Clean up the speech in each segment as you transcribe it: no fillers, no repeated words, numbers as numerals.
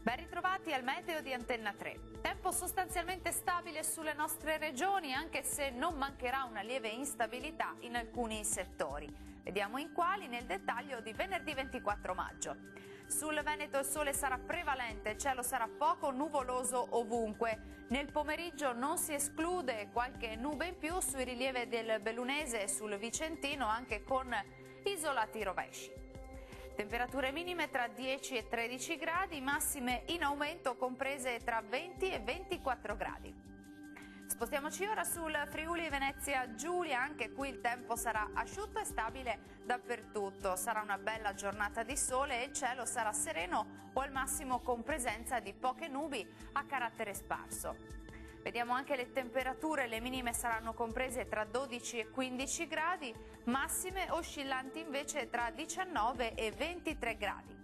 Ben ritrovati al meteo di Antenna 3. Tempo sostanzialmente stabile sulle nostre regioni, anche se non mancherà una lieve instabilità in alcuni settori. Vediamo in quali nel dettaglio di venerdì 24 maggio. Sul Veneto il sole sarà prevalente, il cielo sarà poco nuvoloso ovunque. Nel pomeriggio non si esclude qualche nube in più sui rilievi del Bellunese e sul Vicentino, anche con isolati rovesci. Temperature minime tra 10 e 13 gradi, massime in aumento comprese tra 20 e 24 gradi. Spostiamoci ora sul Friuli Venezia Giulia, anche qui il tempo sarà asciutto e stabile dappertutto. Sarà una bella giornata di sole e il cielo sarà sereno o al massimo con presenza di poche nubi a carattere sparso. Vediamo anche le temperature, le minime saranno comprese tra 12 e 15 gradi, massime oscillanti invece tra 19 e 23 gradi.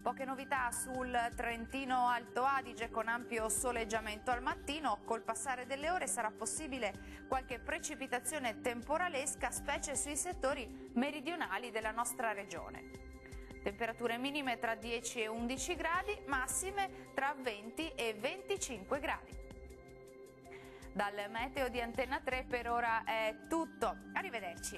Poche novità sul Trentino Alto Adige con ampio soleggiamento al mattino, col passare delle ore sarà possibile qualche precipitazione temporalesca, specie sui settori meridionali della nostra regione. Temperature minime tra 10 e 11 gradi, massime tra 20 e 25 gradi. Dal meteo di Antenna 3 per ora è tutto, arrivederci.